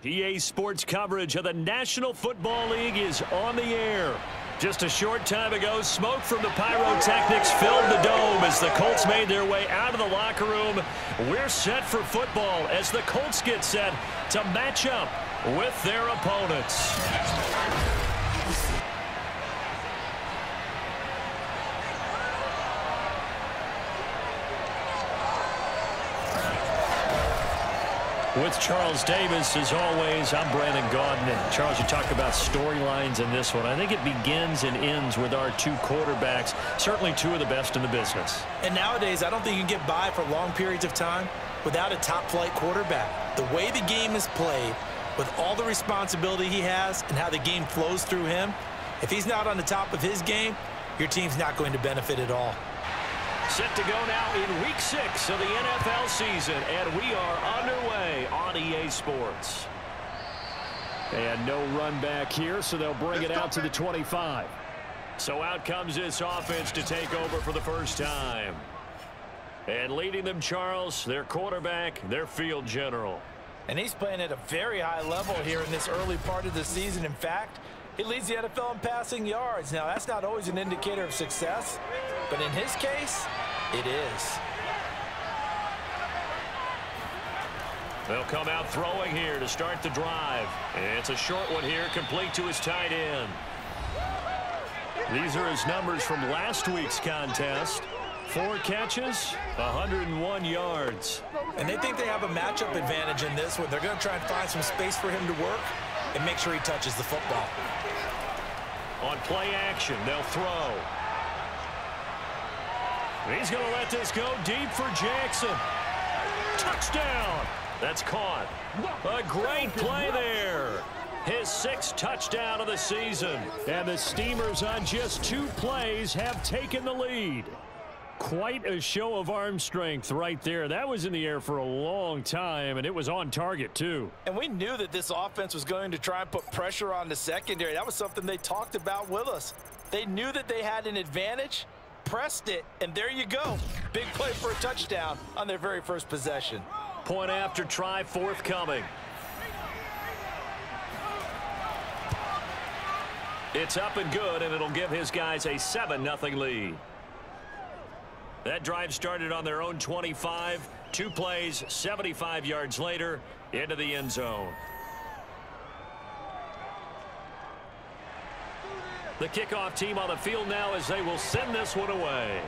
EA Sports coverage of the National Football League is on the air. Just a short time ago, smoke from the pyrotechnics filled the dome as the Colts made their way out of the locker room. We're set for football as the Colts get set to match up with their opponents. With Charles Davis, as always, I'm Brandon Gaudin. And Charles, you talk about storylines in this one. I think it begins and ends with our two quarterbacks, certainly two of the best in the business. And nowadays, I don't think you can get by for long periods of time without a top-flight quarterback. The way the game is played, with all the responsibility he has and how the game flows through him, if he's not on the top of his game, your team's not going to benefit at all. Set to go now in Week 6 of the NFL season, and we are underway on EA Sports. And no run back here, so they'll bring it out to the 25. So out comes this offense to take over for the first time. And leading them, Charles, their quarterback, their field general. And he's playing at a very high level here in this early part of the season. In fact, he leads the NFL in passing yards. Now, that's not always an indicator of success, but in his case, it is. They'll come out throwing here to start the drive. And it's a short one here, complete to his tight end. These are his numbers from last week's contest. 4 catches, 101 yards. And they think they have a matchup advantage in this one. They're going to try and find some space for him to work and make sure he touches the football. On play action, they'll throw. He's going to let this go deep for Jackson. Touchdown. That's caught. A great play there. His 6th touchdown of the season. And the Steamers on just 2 plays have taken the lead. Quite a show of arm strength right there. That was in the air for a long time, and it was on target, too. And we knew that this offense was going to try and put pressure on the secondary. That was something they talked about with us. They knew that they had an advantage, pressed it, and there you go. Big play for a touchdown on their very first possession. Point after try forthcoming. It's up and good, and it'll give his guys a 7-0 lead. That drive started on their own 25. 2 plays, 75 yards later, into the end zone. The kickoff team on the field now as they will send this one away.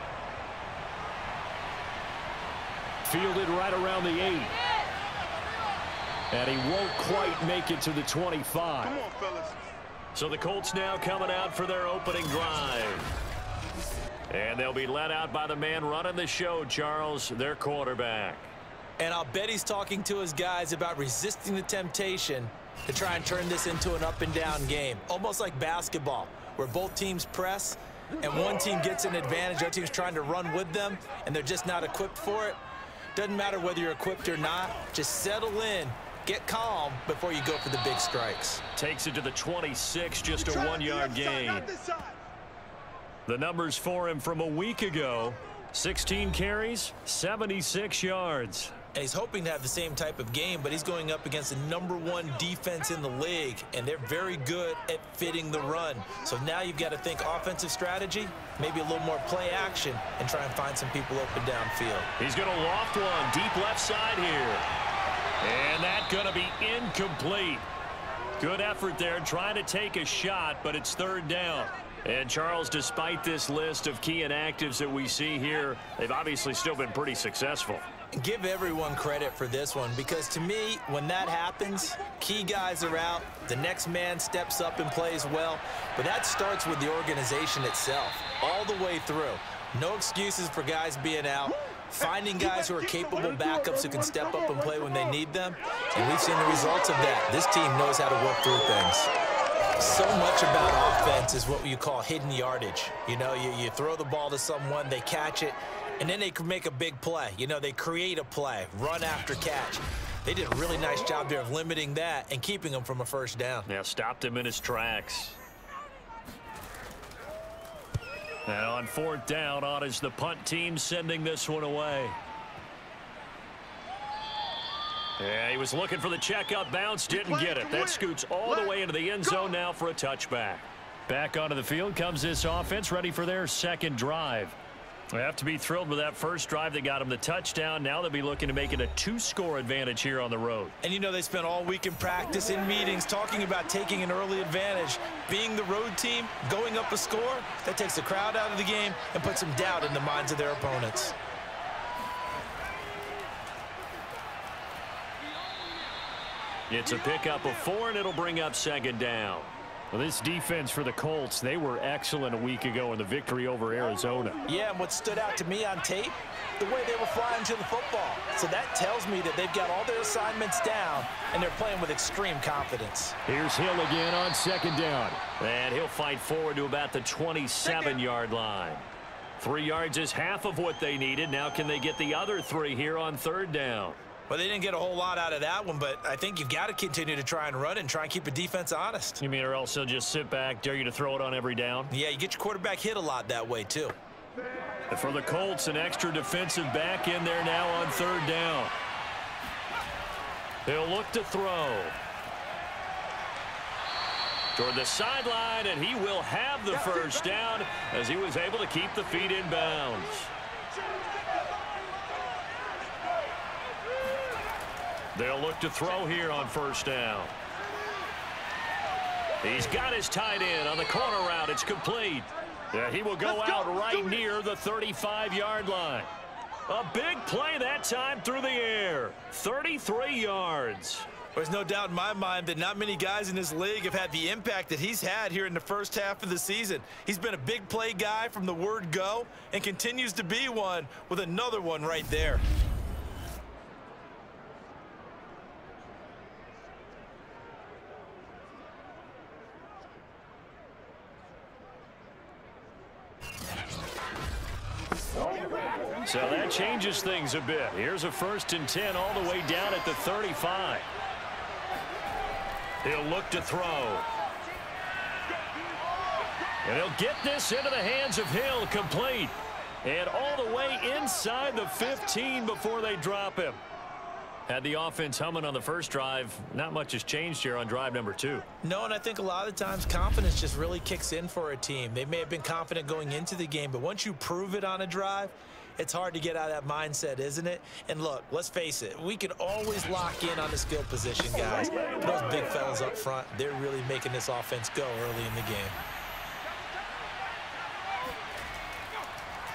Fielded right around the 8. And he won't quite make it to the 25. Come on, fellas. So the Colts now coming out for their opening drive. And they'll be led out by the man running the show, Charles, their quarterback. And I'll bet he's talking to his guys about resisting the temptation to try and turn this into an up-and-down game. Almost like basketball, where both teams press, and one team gets an advantage, the other team's trying to run with them, and they're just not equipped for it. Doesn't matter whether you're equipped or not. Just settle in, get calm before you go for the big strikes. Takes it to the 26, just a 1-yard gain. The numbers for him from a week ago, 16 carries, 76 yards. And he's hoping to have the same type of game, but he's going up against the #1 defense in the league, and they're very good at fitting the run. So now you've got to think offensive strategy, maybe a little more play action, and try and find some people open downfield. He's going to loft one deep left side here. And that's going to be incomplete. Good effort there trying to take a shot, but it's 3rd down. And, Charles, despite this list of key inactives that we see here, they've obviously still been pretty successful. Give everyone credit for this one, because to me, when that happens, key guys are out, the next man steps up and plays well, but that starts with the organization itself, all the way through. No excuses for guys being out, finding guys who are capable backups who can step up and play when they need them, and we've seen the results of that. This team knows how to work through things. So much about offense is what you call hidden yardage. You know, you throw the ball to someone, they catch it, and then they can make a big play. You know, they create a play, run after catch. They did a really nice job there of limiting that and keeping him from a first down. Yeah, stopped him in his tracks. And on 4th down, on is the punt team sending this one away. Yeah, he was looking for the checkup bounce, didn't get it. That scoots all the way into the end zone now for a touchback. Back onto the field comes this offense, ready for their second drive. They have to be thrilled with that first drive that got them the touchdown. Now they'll be looking to make it a 2-score advantage here on the road. And you know they spent all week in practice, in meetings, talking about taking an early advantage. Being the road team, going up a score, that takes the crowd out of the game and puts some doubt in the minds of their opponents. It's a pickup of 4, and it'll bring up second down. Well, this defense for the Colts, they were excellent a week ago in the victory over Arizona. Yeah, and what stood out to me on tape, the way they were flying to the football. So that tells me that they've got all their assignments down, and they're playing with extreme confidence. Here's Hill again on second down. And he'll fight forward to about the 27-yard line. 3 yards is half of what they needed. Now can they get the other 3 here on third down? Well, they didn't get a whole lot out of that one, but I think you've got to continue to try and run and try and keep the defense honest. You mean or else they'll just sit back, dare you to throw it on every down? Yeah, you get your quarterback hit a lot that way, too. And for the Colts, an extra defensive back in there now on third down. He'll look to throw. Toward the sideline, and he will have the first down as he was able to keep the feet in bounds. They'll look to throw here on first down. He's got his tight end on the corner route. It's complete. Yeah, he will go out right near the 35-yard line. A big play that time through the air. 33 yards. There's no doubt in my mind that not many guys in this league have had the impact that he's had here in the first half of the season. He's been a big play guy from the word go and continues to be one with another one right there. So that changes things a bit. Here's a 1st and 10 all the way down at the 35. He'll look to throw. And he'll get this into the hands of Hill, complete. And all the way inside the 15 before they drop him. Had the offense humming on the first drive. Not much has changed here on drive number 2. No, and I think a lot of the times confidence just really kicks in for a team. They may have been confident going into the game, but once you prove it on a drive, it's hard to get out of that mindset, isn't it? And look, let's face it, we can always lock in on the skill position, guys. But those big fellas up front, they're really making this offense go early in the game.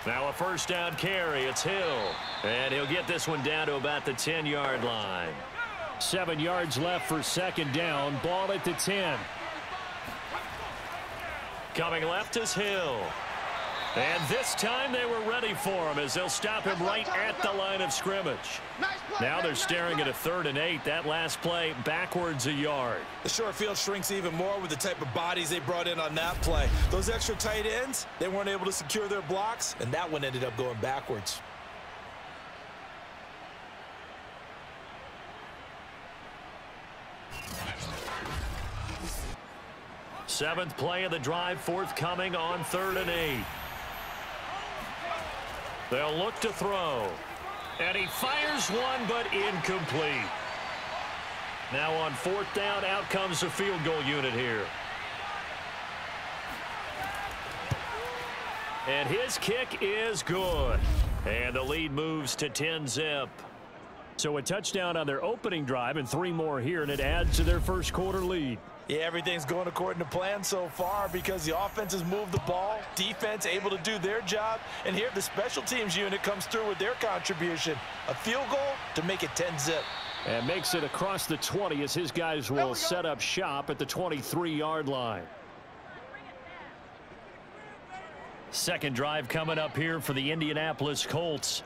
Now a first down carry. It's Hill. And he'll get this one down to about the 10-yard line. 7 yards left for second down. Ball at the 10. Coming left is Hill. And this time they were ready for him as they'll stop him right at the line of scrimmage. Now they're staring at a 3rd and 8. That last play backwards a yard. The short field shrinks even more with the type of bodies they brought in on that play. Those extra tight ends, they weren't able to secure their blocks, and that one ended up going backwards. Seventh play of the drive forthcoming on 3rd and 8. They'll look to throw. And he fires one, but incomplete. Now on 4th down, out comes the field goal unit here. And his kick is good. And the lead moves to 10-zip. So a touchdown on their opening drive and 3 more here, and it adds to their first quarter lead. Yeah, everything's going according to plan so far because the offense has moved the ball, defense able to do their job, and here the special teams unit comes through with their contribution. A field goal to make it 10-zip. And makes it across the 20 as his guys will set up shop at the 23-yard line. Second drive coming up here for the Indianapolis Colts.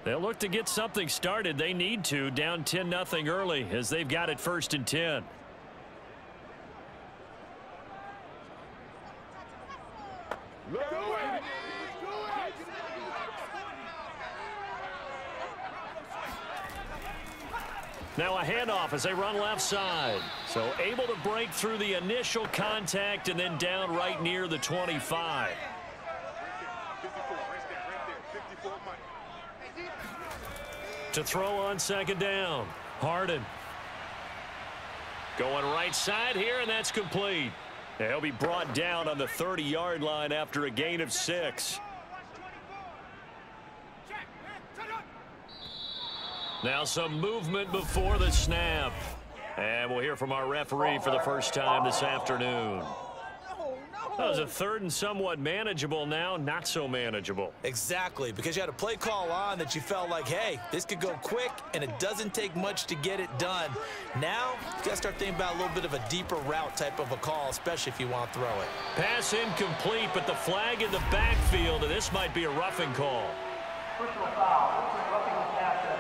They'll look to get something started. They need to, down 10-0 early as they've got it 1st and 10. Now a handoff as they run left side. So able to break through the initial contact and then down right near the 25. To throw on second down. Harden. Going right side here, and that's complete. He'll be brought down on the 30-yard line after a gain of 6. Now some movement before the snap. And we'll hear from our referee for the first time this afternoon. That was a third and somewhat manageable, now not so manageable. Exactly, because you had a play call on that you felt like, hey, this could go quick, and it doesn't take much to get it done. Now, you got to start thinking about a little bit of a deeper route type of a call, especially if you want to throw it. Pass incomplete, but the flag in the backfield, and this might be a roughing call. Personal foul. Roughing the passer.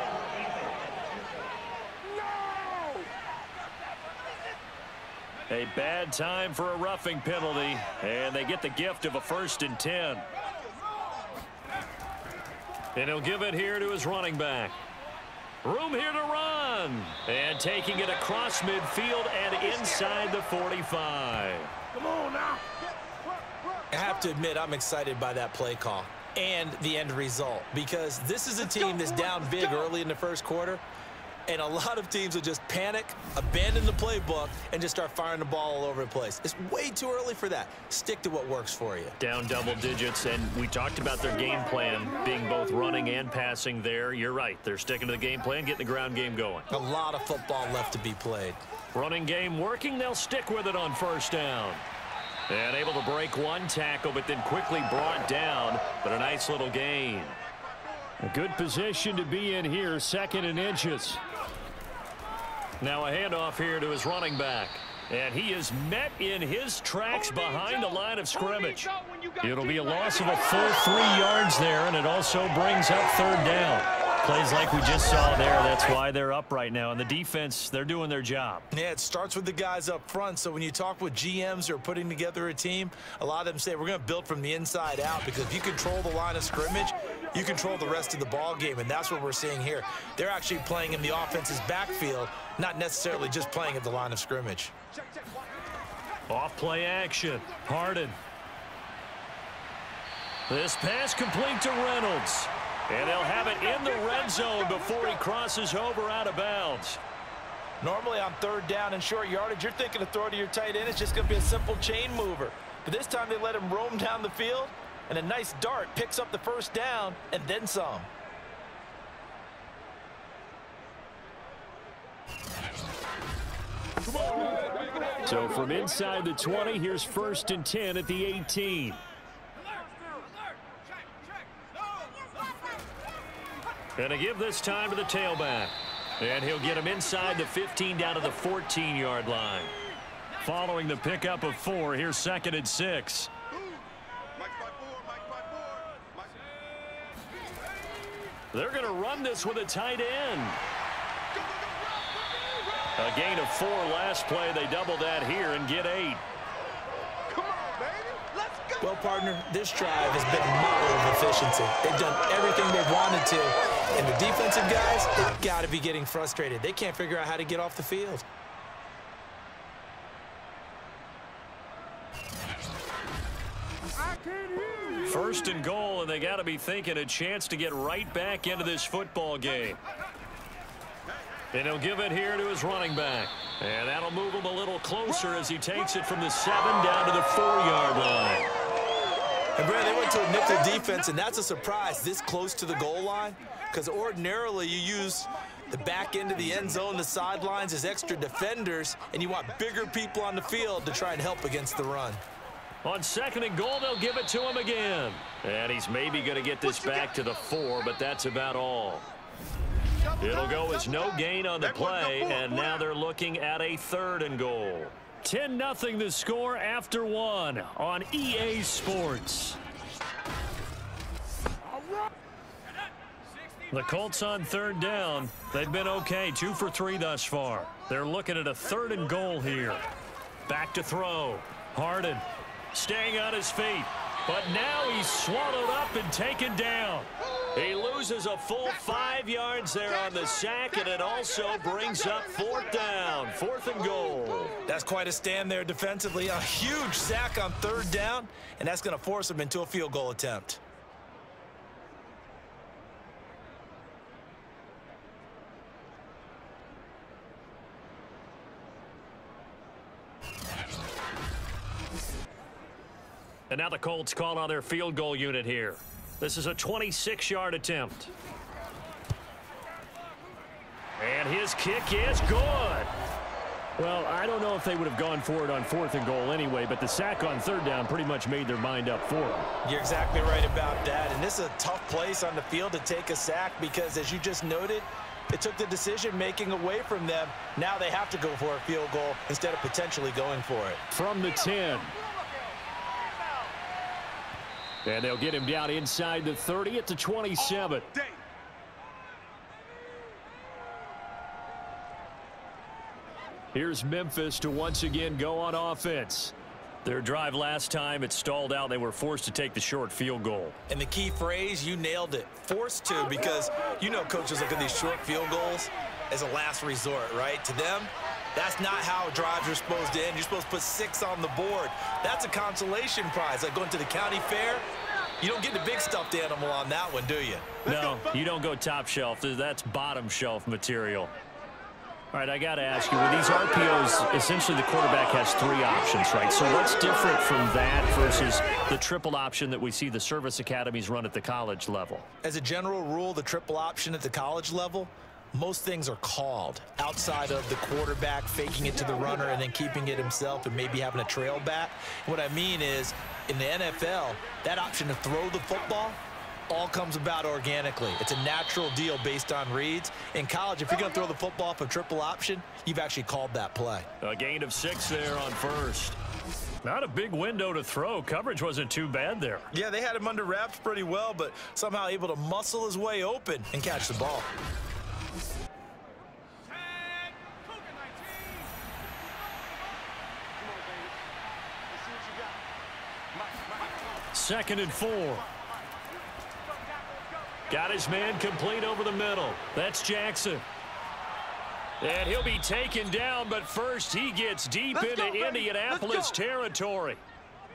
A bad time for a roughing penalty, and they get the gift of a 1st and 10. And he'll give it here to his running back. Room here to run. And taking it across midfield and inside the 45. Come on now. I have to admit, I'm excited by that play call and the end result, because this is a team that's down big early in the first quarter. And a lot of teams will just panic, abandon the playbook, and just start firing the ball all over the place. It's way too early for that. Stick to what works for you. Down double digits, and we talked about their game plan being both running and passing there. You're right. They're sticking to the game plan, getting the ground game going. A lot of football left to be played. Running game working. They'll stick with it on 1st down. And able to break one tackle, but then quickly brought down. But a nice little gain. A good position to be in here, 2nd and inches. Now a handoff here to his running back. And he is met in his tracks behind the line of scrimmage. It'll be a loss of a full 3 yards there, and it also brings up 3rd down. Plays like we just saw there. That's why they're up right now. And the defense, they're doing their job. Yeah, it starts with the guys up front. So when you talk with GMs who are putting together a team, a lot of them say we're going to build from the inside out, because if you control the line of scrimmage, you control the rest of the ball game, and that's what we're seeing here. They're actually playing in the offense's backfield, not necessarily just playing at the line of scrimmage. Off play action. Harden. This pass complete to Reynolds. And they'll have it in the red zone before he crosses over out of bounds. Normally on 3rd down and short yardage, you're thinking to throw to your tight end. It's just going to be a simple chain mover. But this time they let him roam down the field, and a nice dart picks up the 1st down and then some. So from inside the 20, here's 1st and 10 at the 18. Gonna give this time to the tailback. And he'll get him inside the 15 down to the 14-yard line. Following the pickup of 4, here's 2nd and 6. They're going to run this with a tight end. A gain of 4 last play. They double that here and get 8. Well, partner, this drive has been a model of efficiency. They've done everything they've wanted to. And the defensive guys, they've got to be getting frustrated. They can't figure out how to get off the field. First and goal, and they got to be thinking a chance to get right back into this football game. And he'll give it here to his running back. And that'll move him a little closer as he takes it from the 7 down to the 4-yard line. And, Brad, they went to a nickel defense, and that's a surprise this close to the goal line, because ordinarily you use the back end of the end zone, the sidelines as extra defenders, and you want bigger people on the field to try and help against the run. On 2nd and goal, they'll give it to him again. And he's maybe going to get this back to the 4, but that's about all. It'll go as no gain on the play, and now they're looking at a 3rd and goal. 10-0 the score after 1 on EA Sports. The Colts on 3rd down. They've been okay, 2 for 3 thus far. They're looking at a 3rd and goal here. Back to throw. Harden staying on his feet, but now he's swallowed up and taken down. He loses a full 5 yards there on the sack, and it also brings up 4th down, 4th and goal. That's quite a stand there defensively. A huge sack on 3rd down, and that's going to force him into a field goal attempt. And now the Colts call on their field goal unit here. This is a 26-yard attempt. And his kick is good. Well, I don't know if they would have gone for it on 4th and goal anyway, but the sack on 3rd down pretty much made their mind up for them. You're exactly right about that. And this is a tough place on the field to take a sack because, as you just noted, it took the decision-making away from them. Now they have to go for a field goal instead of potentially going for it. From the 10. And they'll get him down inside the 30 at the 27. Here's Memphis to once again go on offense. Their drive last time, it stalled out. They were forced to take the short field goal. And the key phrase, you nailed it. Forced to, because you know coaches look at these short field goals as a last resort, right? To them, that's not how drives are supposed to end. You're supposed to put 6 on the board. That's a consolation prize. Like going to the county fair, you don't get the big stuffed animal on that one, do you? No, you don't go top shelf. That's bottom shelf material. All right, I got to ask you, with these RPOs, essentially the quarterback has 3 options, right? So what's different from that versus the triple option that we see the service academies run at the college level? As a general rule, the triple option at the college level, most things are called outside of the quarterback faking it to the runner and then keeping it himself and maybe having a trail back. What I mean is, in the NFL, that option to throw the football all comes about organically. It's a natural deal based on reads. In college, if you're going to throw the football off a triple option, you've actually called that play. A gain of 6 there on 1st. Not a big window to throw. Coverage wasn't too bad there. Yeah, they had him under wraps pretty well, but somehow able to muscle his way open and catch the ball. Second and 4. Got his man complete over the middle. That's Jackson. And he'll be taken down, but first he gets deep into Indianapolis territory.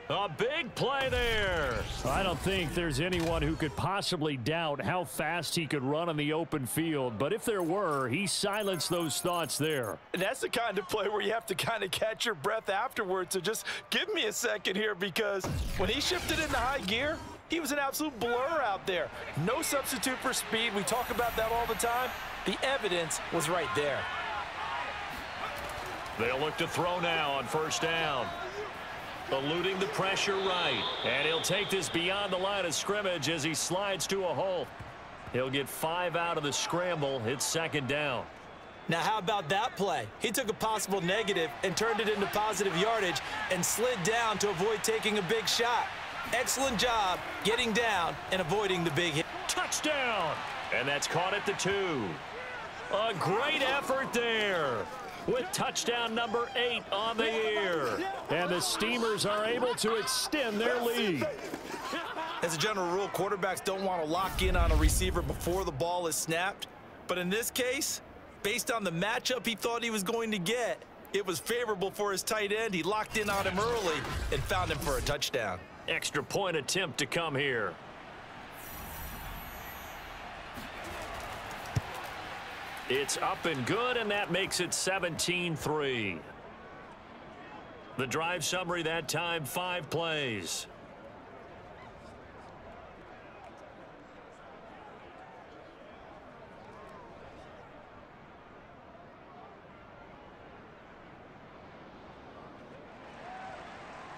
A big play there. I don't think there's anyone who could possibly doubt how fast he could run on the open field, but if there were, he silenced those thoughts there. And that's the kind of play where you have to kind of catch your breath afterwards. So just give me a second here, because when he shifted into high gear, he was an absolute blur out there. No substitute for speed. We talk about that all the time. The evidence was right there. They'll look to throw now on 1st down. Eluding the pressure right. And he'll take this beyond the line of scrimmage as he slides to a hole. He'll get 5 out of the scramble. It's 2nd down. Now, how about that play? He took a possible negative and turned it into positive yardage and slid down to avoid taking a big shot. Excellent job getting down and avoiding the big hit. Touchdown! And that's caught at the 2. A great effort there, with touchdown number 8 on the year. And the Steamers are able to extend their lead. As a general rule, quarterbacks don't want to lock in on a receiver before the ball is snapped. But in this case, based on the matchup he thought he was going to get, it was favorable for his tight end. He locked in on him early and found him for a touchdown. Extra point attempt to come here. It's up and good, and that makes it 17-3. The drive summary that time, 5 plays.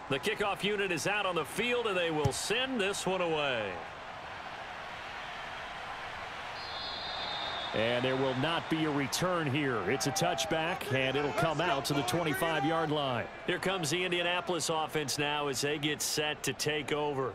The kickoff unit is out on the field, and they will send this one away. And there will not be a return here. It's a touchback, and it'll come out to the 25-yard line. Here comes the Indianapolis offense now as they get set to take over.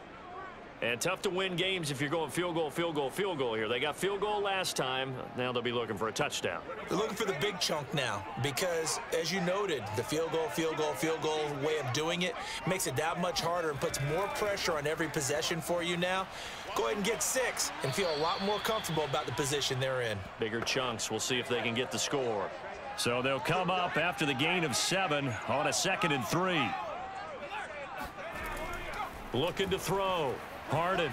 And tough to win games if you're going field goal, field goal, field goal here. They got field goal last time. Now they'll be looking for a touchdown. They're looking for the big chunk now because, as you noted, the field goal, field goal, field goal way of doing it makes it that much harder and puts more pressure on every possession for you now. Go ahead and get 6 and feel a lot more comfortable about the position they're in. Bigger chunks. We'll see if they can get the score. So they'll come up after the gain of 7 on a 2nd and 3. Looking to throw. Harden.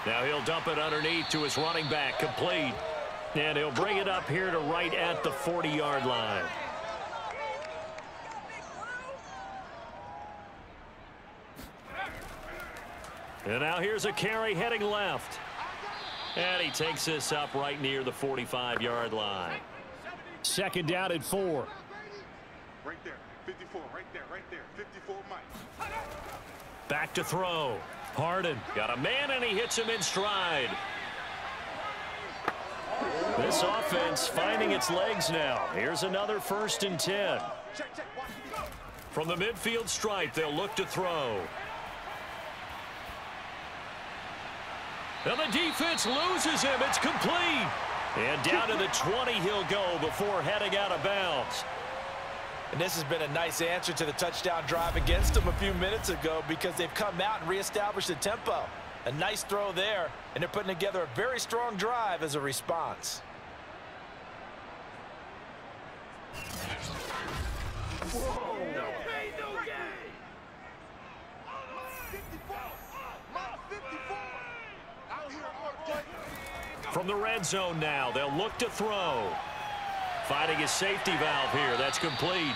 Now he'll dump it underneath to his running back, complete. And he'll bring it up here to right at the 40-yard line. And now here's a carry heading left. And he takes this up right near the 45-yard line. Second down at 4. Right there, 54, right there, 54 Mike. Back to throw. Harden got a man, and he hits him in stride. This offense finding its legs now. Here's another 1st and 10. From the midfield stripe, they'll look to throw. And the defense loses him. It's complete. And down to the 20 he'll go before heading out of bounds. And this has been a nice answer to the touchdown drive against them a few minutes ago because they've come out and reestablished the tempo. A nice throw there, and they're putting together a very strong drive as a response. From the red zone now, they'll look to throw. Finding his safety valve here. That's complete.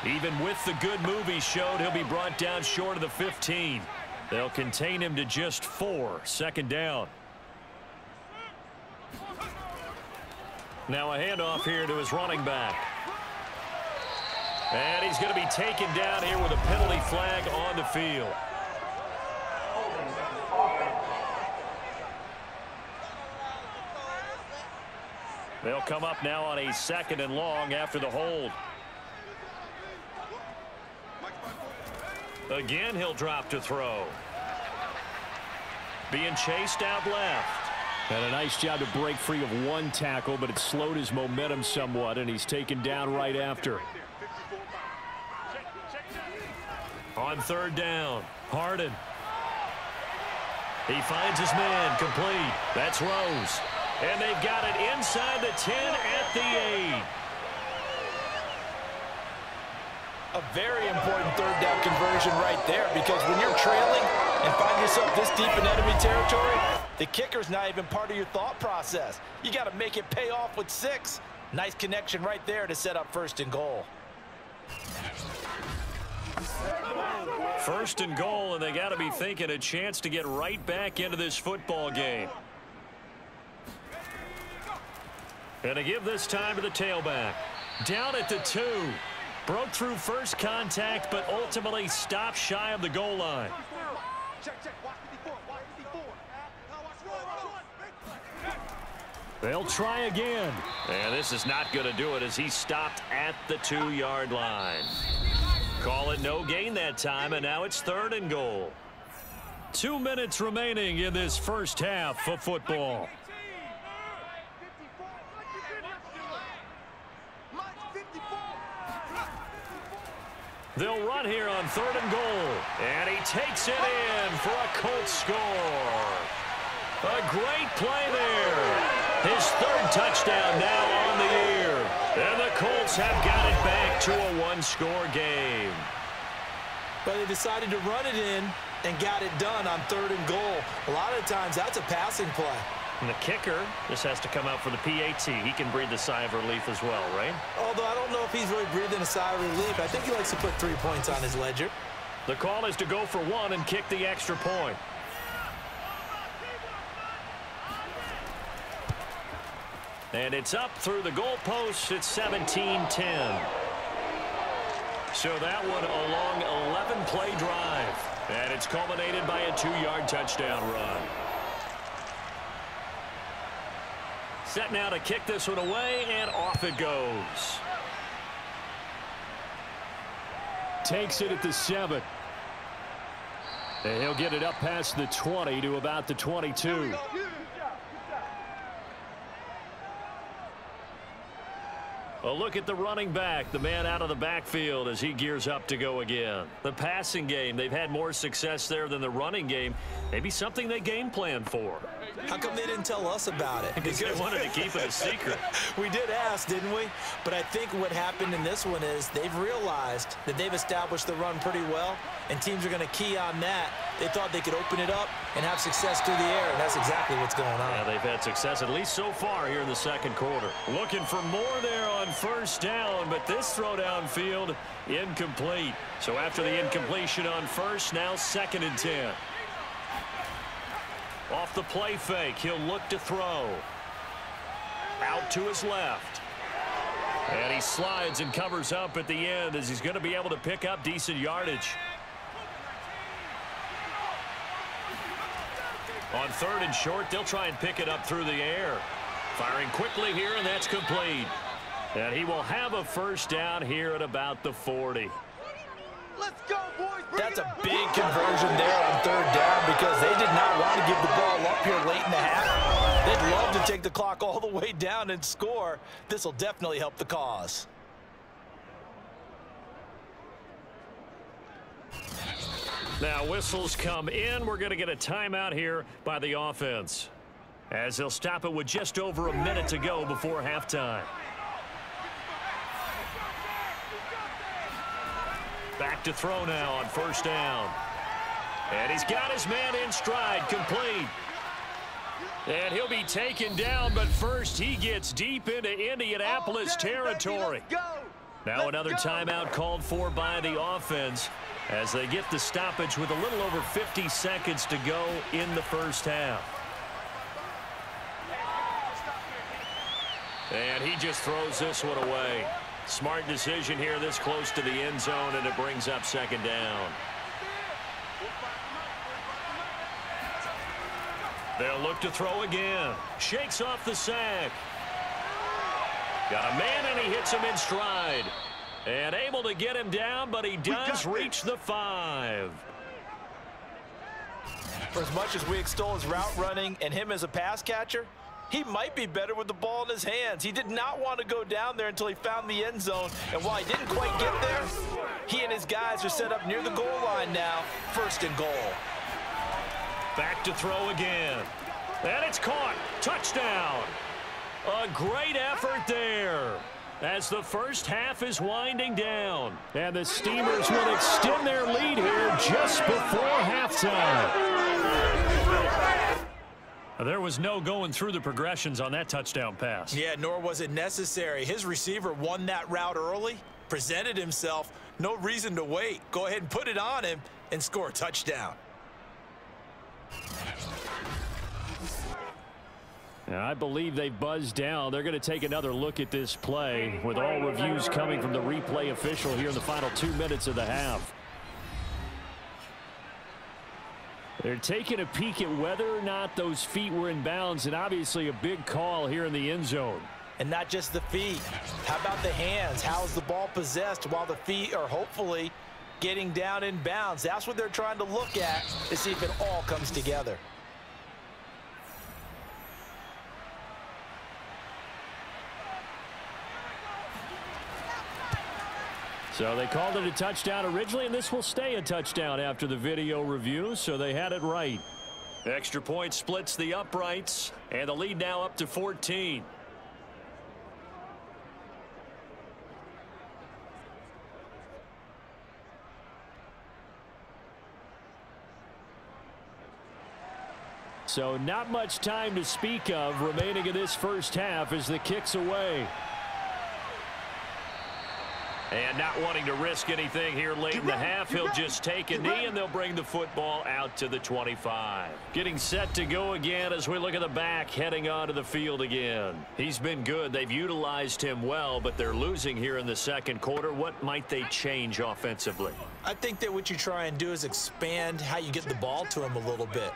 Even with the good move he showed, he'll be brought down short of the 15. They'll contain him to just 4. Second down. Now a handoff here to his running back. And he's going to be taken down here with a penalty flag on the field. They'll come up now on a 2nd and long after the hold. Again, he'll drop to throw. Being chased out left. And a nice job to break free of one tackle, but it slowed his momentum somewhat, and he's taken down right after. On 3rd down, Harden. He finds his man, complete. That's Rose. And they've got it inside the 10 at the 8. A very important 3rd down conversion right there because when you're trailing and find yourself this deep in enemy territory, the kicker's not even part of your thought process. You got to make it pay off with 6. Nice connection right there to set up 1st and goal. 1st and goal, and they got to be thinking a chance to get right back into this football game. And to give this time to the tailback. Down at the 2. Broke through first contact, but ultimately stopped shy of the goal line. They'll try again. And this is not going to do it as he stopped at the 2-yard line. Call it no gain that time, and now it's 3rd and goal. 2 minutes remaining in this first half of football. They'll run here on 3rd and goal. And he takes it in for a Colts score. A great play there. His 3rd touchdown now on the year. And the Colts have got it back to a 1-score game. But they decided to run it in and got it done on 3rd and goal. A lot of times that's a passing play. And the kicker just has to come out for the PAT. He can breathe a sigh of relief as well, right? Although I don't know if he's really breathing a sigh of relief. I think he likes to put 3 points on his ledger. The call is to go for 1 and kick the extra point. And it's up through the goalposts. It's 17-10. So that one a long 11-play drive. And it's culminated by a 2-yard touchdown run. Set now to kick this one away, and off it goes. Takes it at the 7. And he'll get it up past the 20 to about the 22. A look at the running back, the man out of the backfield as he gears up to go again. The passing game, they've had more success there than the running game. Maybe something they game plan for. How come they didn't tell us about it? Because they wanted to keep it a secret. We did ask, didn't we? But I think what happened in this one is they've realized that they've established the run pretty well, and teams are going to key on that. They thought they could open it up and have success through the air, and that's exactly what's going on. Yeah, they've had success, at least so far here in the 2nd quarter. Looking for more there on 1st down, but this throw downfield, incomplete. So after the incompletion on 1st, now 2nd and 10. Off the play fake, he'll look to throw. Out to his left. And he slides and covers up at the end as he's going to be able to pick up decent yardage. On 3rd and short, they'll try and pick it up through the air. Firing quickly here, and that's complete. And he will have a first down here at about the 40. Let's go, boys. That's a big conversion there on 3rd down because they did not want to give the ball up here late in the half. They'd love to take the clock all the way down and score. This will definitely help the cause. Now whistles come in. We're going to get a timeout here by the offense, as they'll stop it with just over a minute to go before halftime. Back to throw now on 1st down. And he's got his man in stride, complete. And he'll be taken down, but first he gets deep into Indianapolis territory. Now another timeout called for by the offense as they get the stoppage with a little over 50 seconds to go in the first half. And he just throws this one away. Smart decision here this close to the end zone, and it brings up 2nd down. They'll look to throw again. Shakes off the sack. Got a man, and he hits him in stride. And able to get him down, but he does reach the 5. For as much as we extol his route running and him as a pass catcher, he might be better with the ball in his hands. He did not want to go down there until he found the end zone. And while he didn't quite get there, he and his guys are set up near the goal line now. 1st and goal. Back to throw again. And it's caught. Touchdown. A great effort there as the first half is winding down. And the Steamers will extend their lead here just before halftime. There was no going through the progressions on that touchdown pass. Yeah, nor was it necessary. His receiver won that route early, presented himself. No reason to wait. Go ahead and put it on him and score a touchdown. I believe they've buzzed down. They're going to take another look at this play with all reviews coming from the replay official here in the final 2 minutes of the half. They're taking a peek at whether or not those feet were in bounds, and obviously a big call here in the end zone. And not just the feet. How about the hands? How is the ball possessed while the feet are hopefully getting down in bounds? That's what they're trying to look at to see if it all comes together. So they called it a touchdown originally, and this will stay a touchdown after the video review, so they had it right. Extra point splits the uprights, and the lead now up to 14. So not much time to speak of remaining in this first half as the kick's away. And not wanting to risk anything here late in the half, he'll just take a knee, and they'll bring the football out to the 25. Getting set to go again as we look at the back, heading onto the field again. He's been good. They've utilized him well, but they're losing here in the second quarter. What might they change offensively? I think that what you try and do is expand how you get the ball to him a little bit.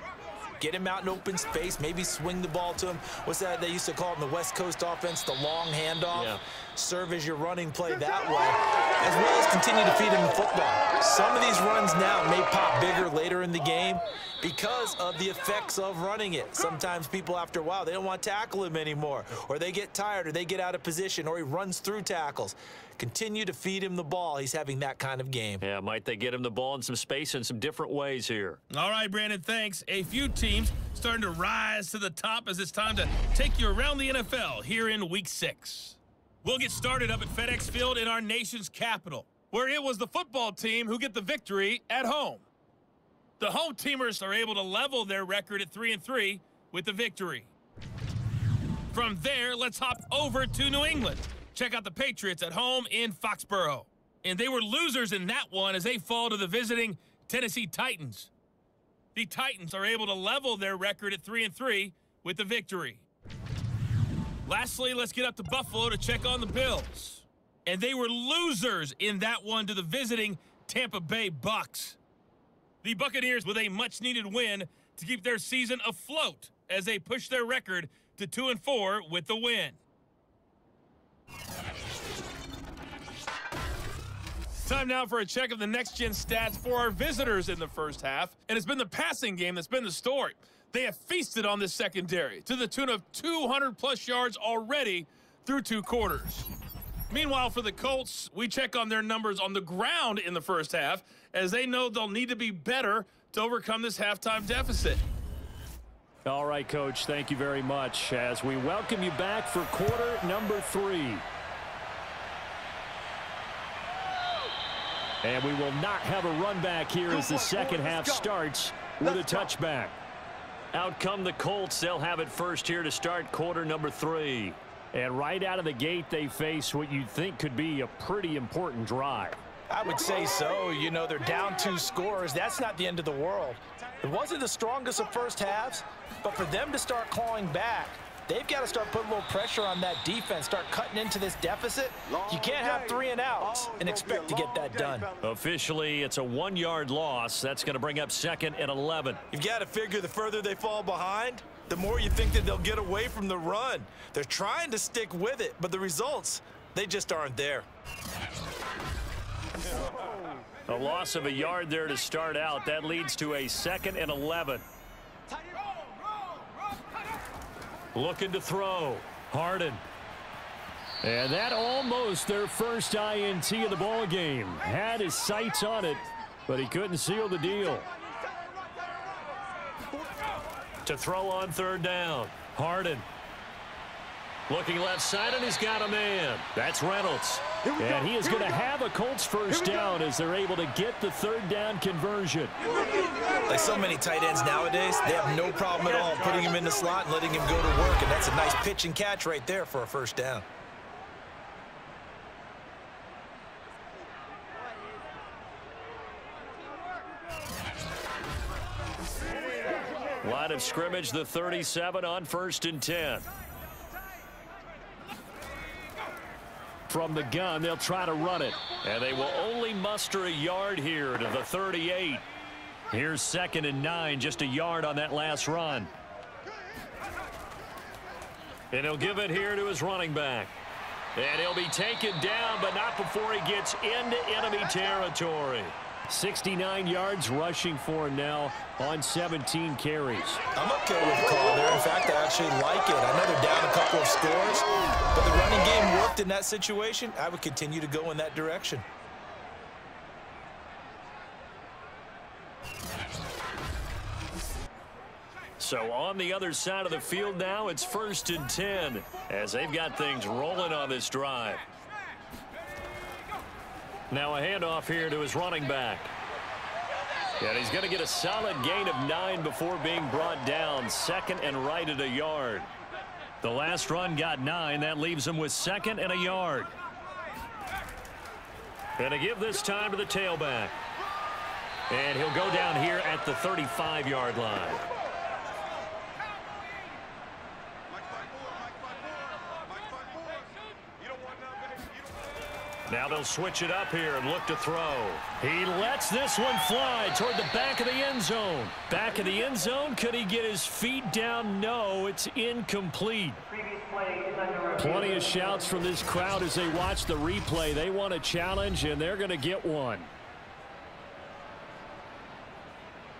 Get him out in open space, maybe swing the ball to him. What's that they used to call it in the West Coast offense, the long handoff? Yeah. Serve as your running play that way, as well as continue to feed him the football. Some of these runs now may pop bigger later in the game because of the effects of running it. Sometimes people, after a while, they don't want to tackle him anymore, or they get tired, or they get out of position, or he runs through tackles. Continue to feed him the ball. He's having that kind of game. Yeah, might they get him the ball in some space in some different ways here? All right, Brandon, thanks. A few teams starting to rise to the top as it's time to take you around the NFL here in Week 6. We'll get started up at FedEx Field in our nation's capital, where it was the football team who get the victory at home. The home teamers are able to level their record at 3-3 with the victory. From there, let's hop over to New England. Check out the Patriots at home in Foxborough. And they were losers in that one as they fall to the visiting Tennessee Titans. the Titans are able to level their record at 3-3 with the victory. Lastly, let's get up to Buffalo to check on the Bills. And they were losers in that one to the visiting Tampa Bay Bucks. The Buccaneers with a much-needed win to keep their season afloat as they push their record to 2-4 with the win. Time now for a check of the next-gen stats for our visitors in the first half, and it's been the passing game that's been the story. They have feasted on this secondary to the tune of 200-plus yards already through 2 quarters. Meanwhile, for the Colts, we check on their numbers on the ground in the first half, as they know they'll need to be better to overcome this halftime deficit. All right, Coach, thank you very much as we welcome you back for quarter number 3. And we will not have a run back here as the second half starts with a touchback. Out come the Colts. They'll have it first here to start quarter number 3. And right out of the gate, they face what you'd think could be a pretty important drive. I would say so. You know, they're down 2 scores. That's not the end of the world. It wasn't the strongest of first halves, but for them to start clawing back, they've got to start putting a little pressure on that defense, start cutting into this deficit. You can't have 3 and outs and expect to get that done. Officially, it's a 1-yard loss. That's going to bring up 2nd and 11. You've got to figure the further they fall behind, the more you think that they'll get away from the run. They're trying to stick with it, but the results, they just aren't there. A loss of a yard there to start out. That leads to a 2nd and 11. Looking to throw. Harden. And that almost their first INT of the ball game. Had his sights on it, but he couldn't seal the deal. To throw on 3rd down. Harden. Looking left side, and he's got a man. That's Reynolds. And he is going to have a Colts first down as they're able to get the 3rd down conversion. Like so many tight ends nowadays, they have no problem at all putting him in the slot and letting him go to work. And that's a nice pitch and catch right there for a first down. Line of scrimmage, the 37 on 1st and 10. From the gun, they'll try to run it. And they will only muster a yard here to the 38. Here's 2nd and 9, just a yard on that last run. And he'll give it here to his running back. And he'll be taken down, but not before he gets into enemy territory. 69 yards rushing for him now on 17 carries. I'm okay with the call there. In fact, I actually like it. I know they're down a couple of scores, but the running game worked in that situation. I would continue to go in that direction. So on the other side of the field now, it's 1st and 10 as they've got things rolling on this drive. Now a handoff here to his running back. And he's going to get a solid gain of 9 before being brought down. 2nd and right at a yard. The last run got 9. That leaves him with 2nd and a yard. And to give this time to the tailback. And he'll go down here at the 35-yard line. Now they'll switch it up here and look to throw. He lets this one fly toward the back of the end zone. Back of the end zone. Could he get his feet down? No, it's incomplete. Plenty of shouts from this crowd as they watch the replay. They want a challenge, and they're going to get one.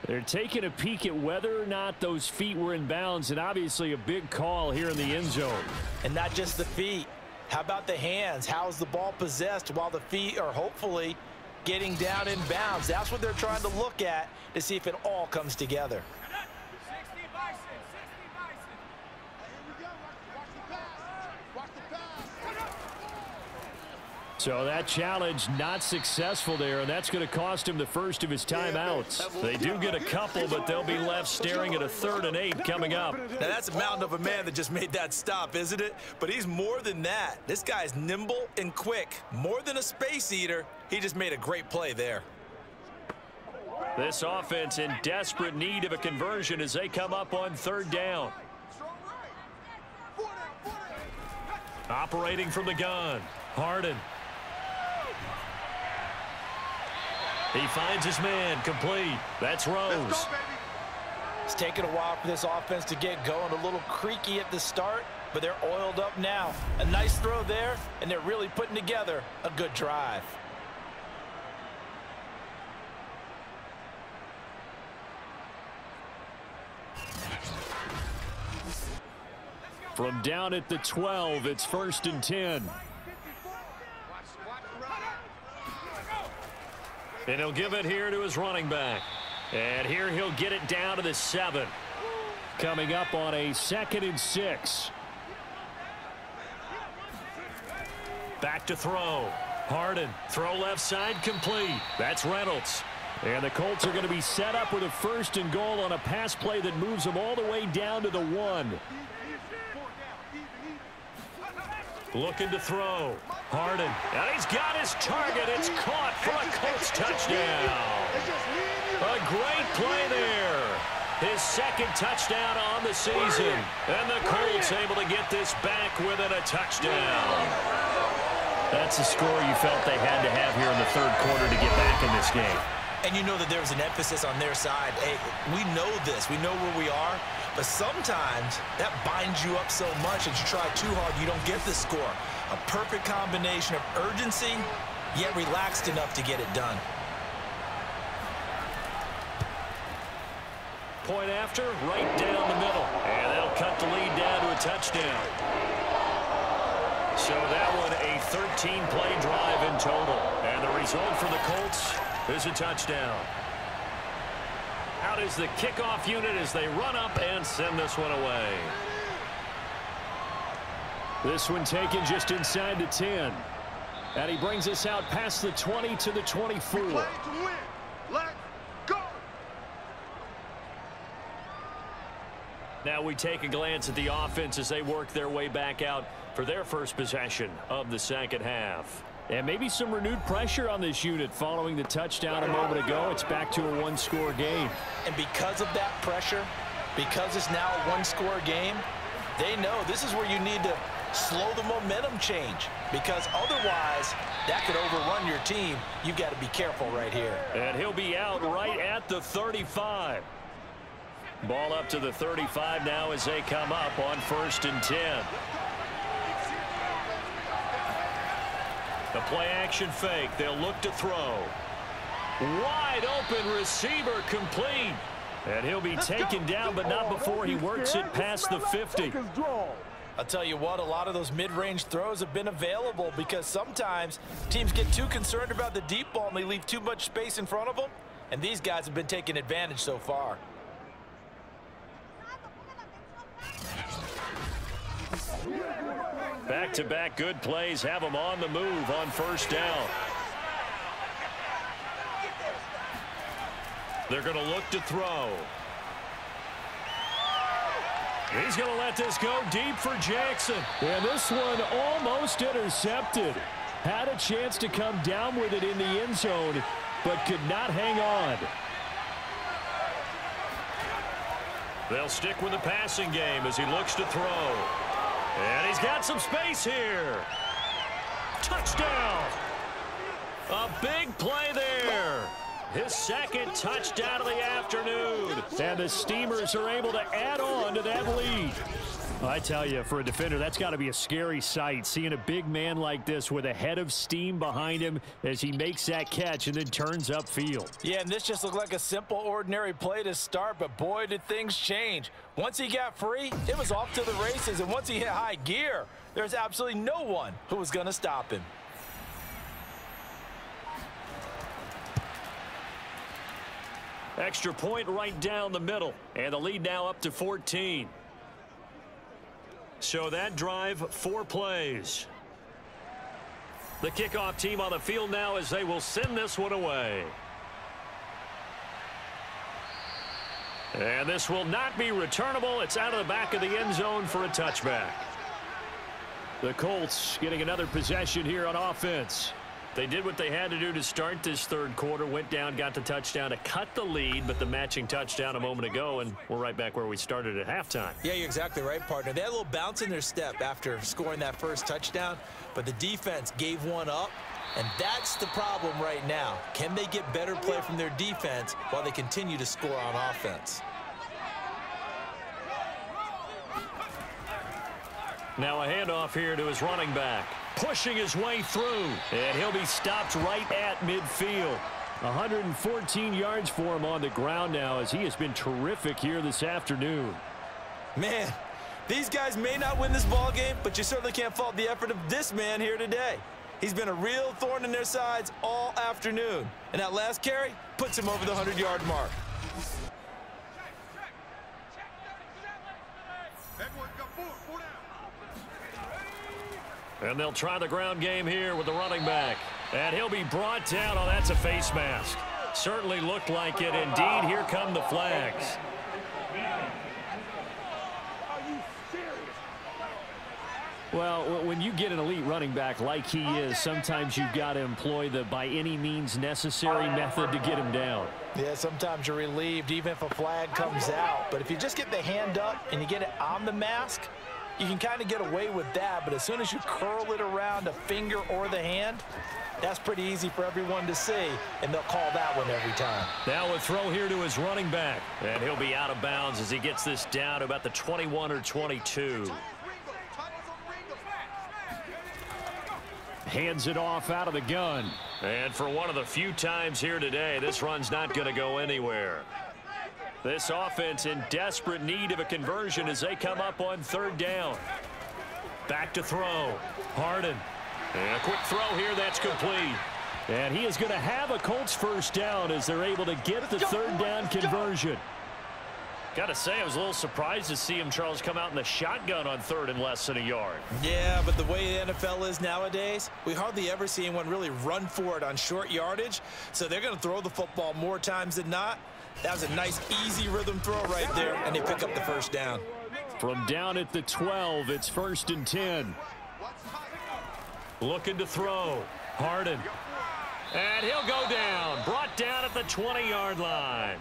They're taking a peek at whether or not those feet were in bounds, and obviously a big call here in the end zone. And not just the feet. How about the hands? How's the ball possessed while the feet are hopefully getting down in bounds? That's what they're trying to look at to see if it all comes together. So that challenge not successful there, and that's going to cost him the first of his timeouts. They do get a couple, but they'll be left staring at a 3rd and 8 coming up. Now that's a mountain of a man that just made that stop, isn't it? But he's more than that. This guy's nimble and quick. More than a space eater. He just made a great play there. This offense in desperate need of a conversion as they come up on third down. Operating from the gun, Harden. He finds his man, complete. That's Rose. It's taken a while for this offense to get going. A little creaky at the start, but they're oiled up now. A nice throw there, and they're really putting together a good drive. From down at the 12, it's 1st and 10. And he'll give it here to his running back. And here he'll get it down to the 7. Coming up on a 2nd and 6. Back to throw. Harden, throw left side, complete. That's Reynolds. And the Colts are going to be set up with a 1st and goal on a pass play that moves them all the way down to the 1. Looking to throw. Harden. And he's got his target. It's caught for a Colts touchdown. A great play there. His 2nd touchdown on the season. And the Colts able to get this back within a touchdown. That's a score you felt they had to have here in the 3rd quarter to get back in this game. And you know that there was an emphasis on their side. Hey, we know this. We know where we are. But sometimes that binds you up so much that you try too hard, you don't get the score. A perfect combination of urgency, yet relaxed enough to get it done. Point after, right down the middle. And they'll cut the lead down to a touchdown. So that one a 13-play drive in total. And the result for the Colts is a touchdown. Out is the kickoff unit as they run up and send this one away. This one taken just inside the 10. And he brings us out past the 20 to the 24. Let's go. Now we take a glance at the offense as they work their way back out for their first possession of the 2nd half. And maybe some renewed pressure on this unit following the touchdown a moment ago. It's back to a 1-score game. And because of that pressure, because it's now a 1-score game, they know this is where you need to slow the momentum change, because otherwise that could overrun your team. You've got to be careful right here. And he'll be out right at the 35. Ball up to the 35 now as they come up on 1st and 10. The play-action fake. They'll look to throw. Wide open receiver, complete. And he'll be taken down, but not before he works it past the 50. I'll tell you what, a lot of those mid-range throws have been available because sometimes teams get too concerned about the deep ball and they leave too much space in front of them. And these guys have been taking advantage so far. Back-to-back good plays have them on the move on 1st down. They're going to look to throw. He's going to let this go deep for Jackson. And this one almost intercepted. Had a chance to come down with it in the end zone, but could not hang on. They'll stick with the passing game as he looks to throw. And he's got some space here. Touchdown. A big play there. His 2nd touchdown of the afternoon. And the Steamers are able to add on to that lead. I tell you, for a defender, that's got to be a scary sight, seeing a big man like this with a head of steam behind him as he makes that catch and then turns upfield. Yeah, and this just looked like a simple, ordinary play to start, but boy, did things change. Once he got free, it was off to the races, and once he hit high gear, there's absolutely no one who was going to stop him. Extra point right down the middle, and the lead now up to 14. So that drive, 4 plays. The kickoff team on the field now as they will send this one away. And this will not be returnable. It's out of the back of the end zone for a touchback. The Colts getting another possession here on offense. They did what they had to do to start this third quarter, went down, got the touchdown to cut the lead, but the matching touchdown a moment ago, and we're right back where we started at halftime. Yeah, you're exactly right, partner. They had a little bounce in their step after scoring that first touchdown, but the defense gave one up, and that's the problem right now. Can they get better play from their defense while they continue to score on offense? Now a handoff here to his running back. Pushing his way through, and he'll be stopped right at midfield. 114 yards for him on the ground now as he has been terrific here this afternoon. Man, these guys may not win this ball game, but you certainly can't fault the effort of this man here today. He's been a real thorn in their sides all afternoon, and that last carry puts him over the 100-yard mark. And they'll try the ground game here with the running back. And he'll be brought down. Oh, that's a face mask. Certainly looked like it. Indeed, here come the flags. Well, when you get an elite running back like he is, sometimes you've got to employ the by any means necessary method to get him down. Yeah, sometimes you're relieved even if a flag comes out. But if you just get the hand up and you get it on the mask, you can kind of get away with that, but as soon as you curl it around a finger or the hand, that's pretty easy for everyone to see, and they'll call that one every time. Now a throw here to his running back, and he'll be out of bounds as he gets this down to about the 21 or 22. Hands it off out of the gun. And for one of the few times here today, this run's not going to go anywhere. This offense in desperate need of a conversion as they come up on third down. Back to throw. Harden. And a quick throw here that's complete. And he is going to have a Colts first down as they're able to get the third down conversion. Got to say, I was a little surprised to see him, Charles, come out in the shotgun on third and less than a yard. Yeah, but the way the NFL is nowadays, we hardly ever see anyone really run for it on short yardage. So they're going to throw the football more times than not. That was a nice, easy rhythm throw right there, and they pick up the first down. From down at the 12, it's 1st and 10. Looking to throw. Harden. And he'll go down. Brought down at the 20-yard line.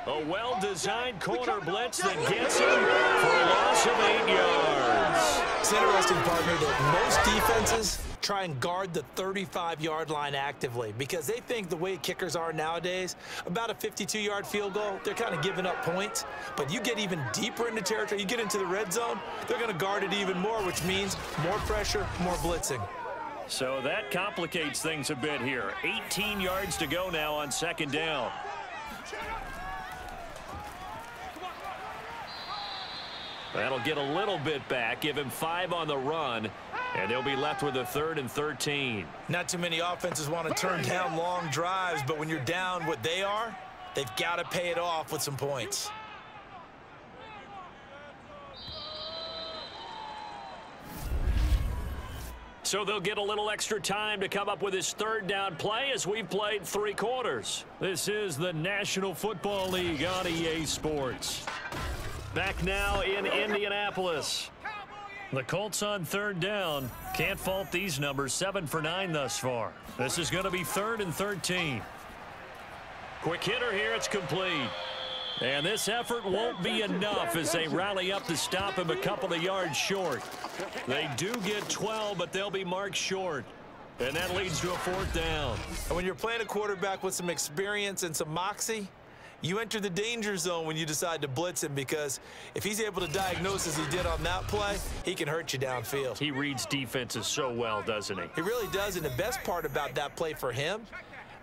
A well-designed corner blitz that gets him for a loss of 8 yards. It's interesting, partner, that most defenses try and guard the 35-yard line actively because they think the way kickers are nowadays, about a 52-yard field goal, they're kind of giving up points. But you get even deeper into territory, you get into the red zone, they're going to guard it even more, which means more pressure, more blitzing. So that complicates things a bit here. 18 yards to go now on second down. That'll get a little bit back, give him 5 on the run, and they'll be left with a 3rd and 13. Not too many offenses want to turn down long drives, but when you're down what they are, they've got to pay it off with some points. So they'll get a little extra time to come up with his third down play as we've played 3 quarters. This is the National Football League on EA Sports. Back now in Indianapolis. The Colts on third down. Can't fault these numbers. 7 for 9 thus far. This is going to be 3rd and 13. Quick hitter here. It's complete. And this effort won't be enough as they rally up to stop him a couple of yards short. They do get 12, but they'll be marked short. And that leads to a 4th down. And when you're playing a quarterback with some experience and some moxie, you enter the danger zone when you decide to blitz him because if he's able to diagnose as he did on that play, he can hurt you downfield. He reads defenses so well, doesn't he? He really does, and the best part about that play for him,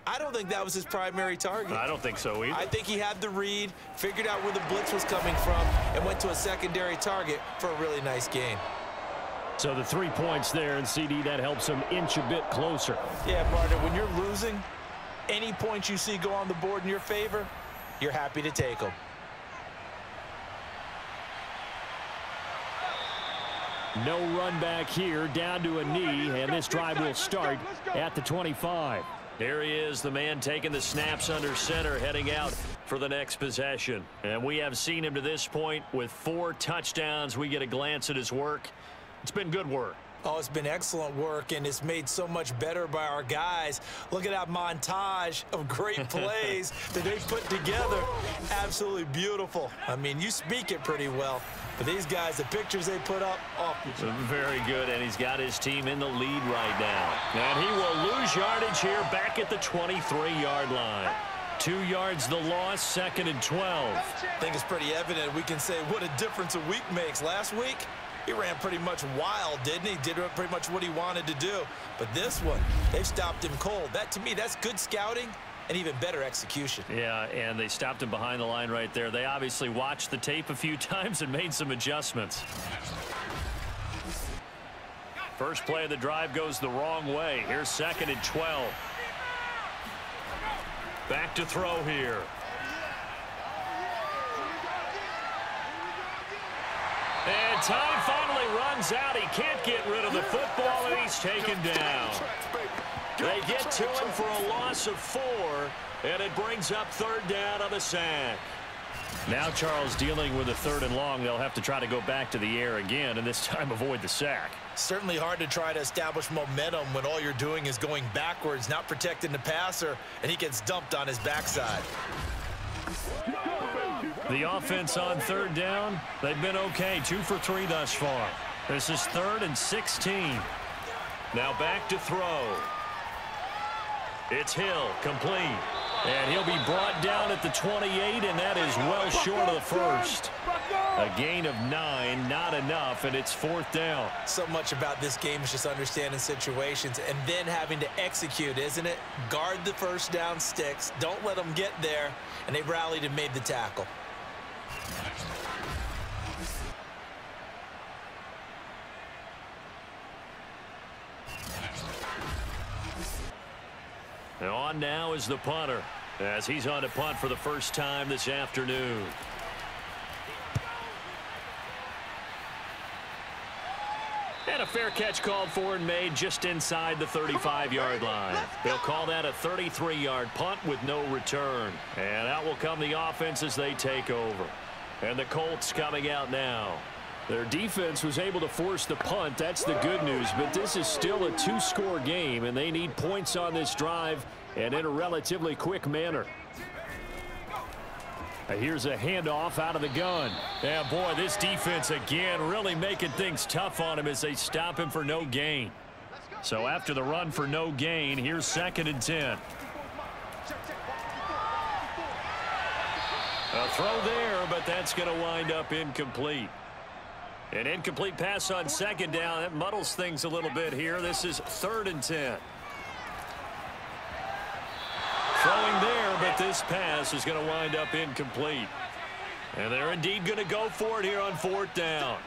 I don't think that was his primary target. I don't think so either. I think he had the read, figured out where the blitz was coming from, and went to a secondary target for a really nice gain. So the 3 points there, and CD, that helps him inch a bit closer. Yeah, partner, when you're losing, any points you see go on the board in your favor, you're happy to take them. No run back here, down to a knee, and this drive will start at the 25. There he is, the man taking the snaps under center, heading out for the next possession. And we have seen him to this point with 4 touchdowns. We get a glance at his work. It's been good work. Oh, it's been excellent work, and it's made so much better by our guys. Look at that montage of great plays that they put together. Absolutely beautiful. I mean, you speak it pretty well. But these guys, the pictures they put up, oh. Very good, and he's got his team in the lead right now. And he will lose yardage here back at the 23-yard line. 2 yards the loss, 2nd and 12. I think it's pretty evident. We can say what a difference a week makes. Last week, he ran pretty much wild, didn't he? Did pretty much what he wanted to do. But this one, they've stopped him cold. That, to me, that's good scouting and even better execution. Yeah, and they stopped him behind the line right there. They obviously watched the tape a few times and made some adjustments. First play of the drive goes the wrong way. Here's 2nd and 12. Back to throw here. And time finally runs out. He can't get rid of the football, and he's taken down. They get to him for a loss of 4, and it brings up 3rd down on the sack. Now Charles dealing with a 3rd and long. They'll have to try to go back to the air again, and this time avoid the sack. Certainly hard to try to establish momentum when all you're doing is going backwards, not protecting the passer, and he gets dumped on his backside. The offense on 3rd down, they've been okay. 2 for 3 thus far. This is 3rd and 16. Now back to throw. It's Hill, complete. And he'll be brought down at the 28, and that is well short of the first. A gain of 9, not enough, and it's 4th down. So much about this game is just understanding situations and then having to execute, isn't it? Guard the first down sticks. Don't let them get there, and they rallied and made the tackle. And on now is the punter, as he's on to punt for the first time this afternoon. And a fair catch called for and made just inside the 35-yard line. They'll call that a 33-yard punt with no return. And out will come the offense as they take over. And the Colts coming out now. Their defense was able to force the punt. That's the good news. But this is still a 2-score game, and they need points on this drive and in a relatively quick manner. Here's a handoff out of the gun. Yeah, boy, this defense again really making things tough on him as they stop him for no gain. So after the run for no gain, here's 2nd and 10. A throw there, but that's going to wind up incomplete. An incomplete pass on 2nd down. That muddles things a little bit here. This is 3rd and 10. Throwing there, but this pass is going to wind up incomplete. And they're indeed going to go for it here on 4th down.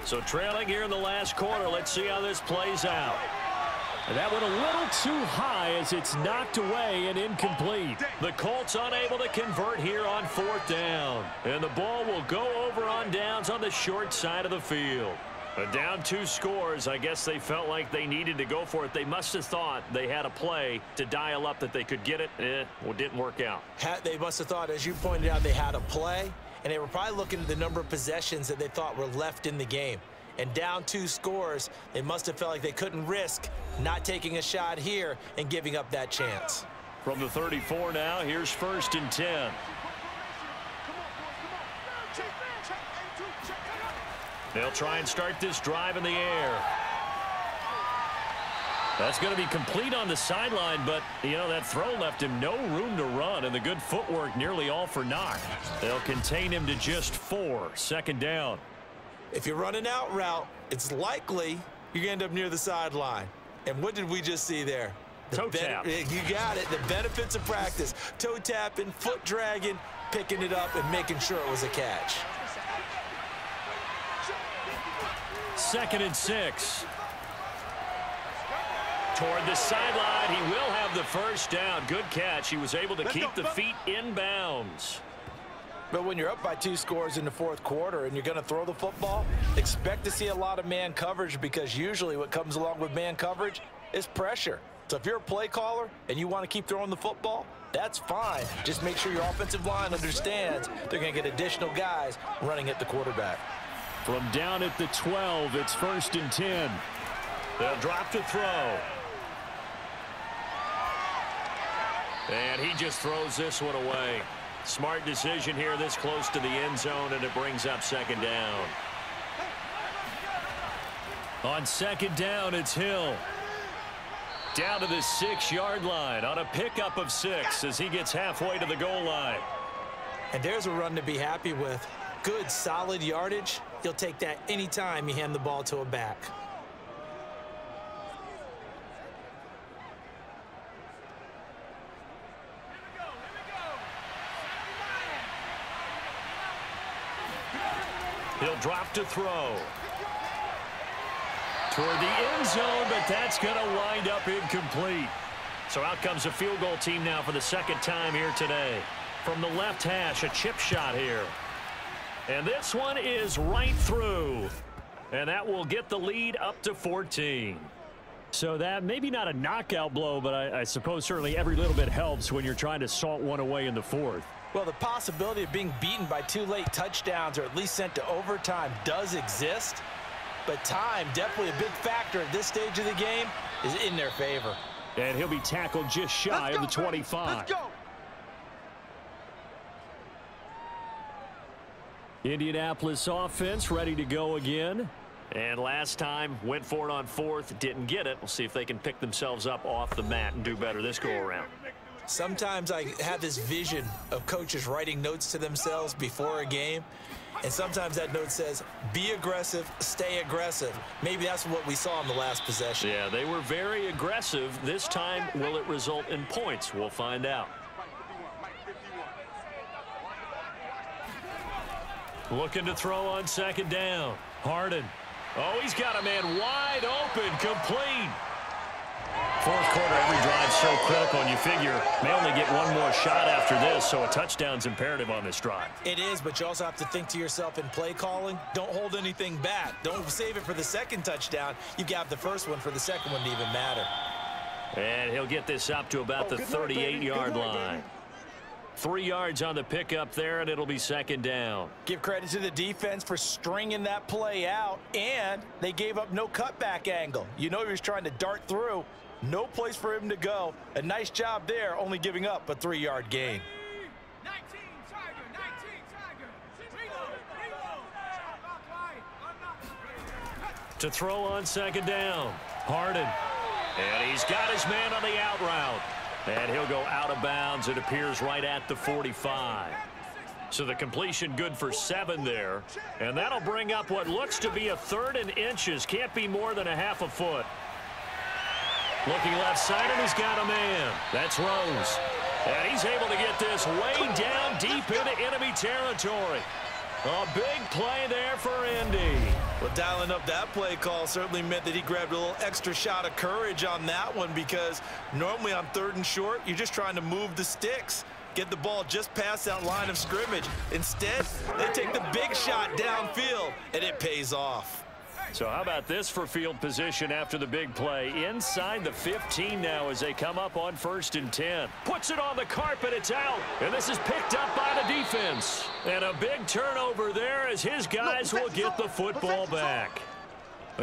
So trailing here in the last quarter. Let's see how this plays out. And that went a little too high as it's knocked away and incomplete. The Colts unable to convert here on 4th down. And the ball will go over on downs on the short side of the field. Down 2 scores. I guess they felt like they needed to go for it. They must have thought they had a play to dial up that they could get it. Well, it didn't work out. They must have thought, as you pointed out, they had a play. And they were probably looking at the number of possessions that they thought were left in the game. And down 2 scores, they must have felt like they couldn't risk not taking a shot here and giving up that chance. From the 34 now, here's 1st and 10. They'll try and start this drive in the air. That's going to be complete on the sideline, but, you know, that throw left him no room to run, and the good footwork nearly all for naught. They'll contain him to just 4, 2nd down. If you're running out route, it's likely you're going to end up near the sideline. And what did we just see there? Toe tap. You got it. The benefits of practice. Toe tapping, foot dragging, picking it up, and making sure it was a catch. 2nd and 6. Toward the sideline, he will have the first down. Good catch. He was able to keep the feet in bounds. But when you're up by 2 scores in the 4th quarter and you're going to throw the football, expect to see a lot of man coverage, because usually what comes along with man coverage is pressure. So if you're a play caller and you want to keep throwing the football, that's fine. Just make sure your offensive line understands they're going to get additional guys running at the quarterback. From down at the 12, it's 1st and 10. They'll drop to throw. And he just throws this one away. Smart decision here this close to the end zone, and it brings up second down. On second down, it's Hill. Down to the 6-yard line on a pickup of 6 as he gets halfway to the goal line. And there's a run to be happy with. Good, solid yardage. He'll take that anytime you hand the ball to a back. He'll drop to throw. Toward the end zone, but that's going to wind up incomplete. So out comes a field goal team now for the second time here today. From the left hash, a chip shot here. And this one is right through. And that will get the lead up to 14. So that maybe not a knockout blow, but I suppose certainly every little bit helps when you're trying to salt one away in the fourth. Well, the possibility of being beaten by 2 late touchdowns or at least sent to overtime does exist. But time, definitely a big factor at this stage of the game, is in their favor. And he'll be tackled just shy of the 25. Let's go. Indianapolis offense ready to go again. And last time, went for it on fourth, didn't get it. We'll see if they can pick themselves up off the mat and do better this go-around. Sometimes I have this vision of coaches writing notes to themselves before a game. And sometimes that note says, be aggressive, stay aggressive. Maybe that's what we saw in the last possession. Yeah, they were very aggressive. This time, will it result in points? We'll find out. Looking to throw on second down. Harden. Oh, he's got a man wide open, complete. Fourth quarter, every drive so critical, and you figure may only get one more shot after this, so a touchdown's imperative on this drive. It is, but you also have to think to yourself in play calling, don't hold anything back. Don't save it for the second touchdown. You got the first one for the second one to even matter. And he'll get this up to about the 38-yard line. 3 yards on the pickup there, and it'll be second down. Give credit to the defense for stringing that play out, and they gave up no cutback angle. You know he was trying to dart through. No place for him to go. A nice job there, only giving up a 3-yard gain. 19, Tiger, 19, Tiger. To throw on second down. Harden. And he's got his man on the out route. And he'll go out of bounds. It appears right at the 45. So the completion good for 7 there. And that'll bring up what looks to be a 3rd and inches. Can't be more than a half a foot. Looking left side, and he's got a man. That's Rose. And he's able to get this way down deep into enemy territory. A big play there for Indy. Well, dialing up that play call certainly meant that he grabbed a little extra shot of courage on that one, because normally on 3rd and short, you're just trying to move the sticks, get the ball just past that line of scrimmage. Instead, they take the big shot downfield, and it pays off. So how about this for field position after the big play? Inside the 15 now as they come up on 1st and 10. Puts it on the carpet, it's out. And this is picked up by the defense. And a big turnover there as his guys will get the football back.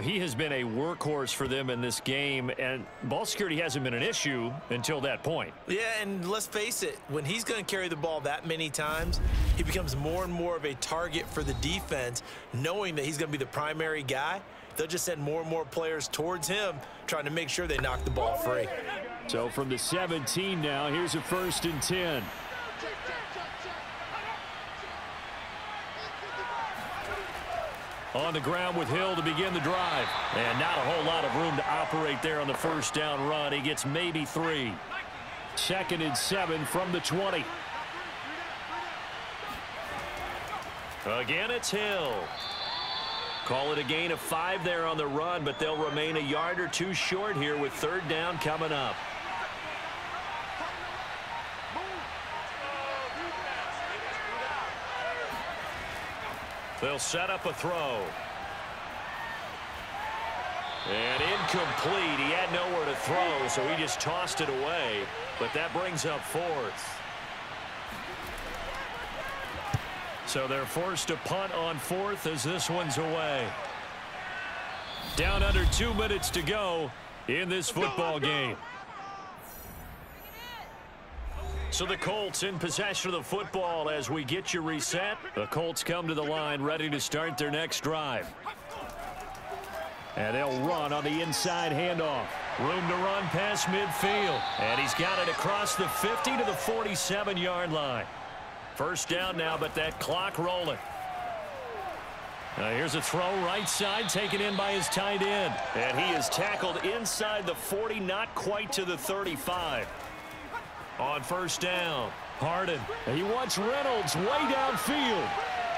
He has been a workhorse for them in this game, and ball security hasn't been an issue until that point. Yeah, and let's face it, when he's going to carry the ball that many times, he becomes more and more of a target for the defense, knowing that he's going to be the primary guy. They'll just send more and more players towards him, trying to make sure they knock the ball free. So from the 17 now, here's a 1st and 10. On the ground with Hill to begin the drive. And not a whole lot of room to operate there on the 1st down run. He gets maybe 3. 2nd and 7 from the 20. Again, it's Hill. Call it a gain of 5 there on the run, but they'll remain a yard or 2 short here with 3rd down coming up. They'll set up a throw. And incomplete. He had nowhere to throw, so he just tossed it away. But that brings up 4th. So they're forced to punt on 4th as this one's away. Down under 2 minutes to go in this football game. So the Colts in possession of the football as we get you reset. The Colts come to the line ready to start their next drive. And they'll run on the inside handoff. Room to run past midfield. And he's got it across the 50 to the 47-yard line. First down now, but that clock rolling. Now here's a throw right side taken in by his tight end. And he is tackled inside the 40, not quite to the 35. On first down, Harden. He wants Reynolds way downfield.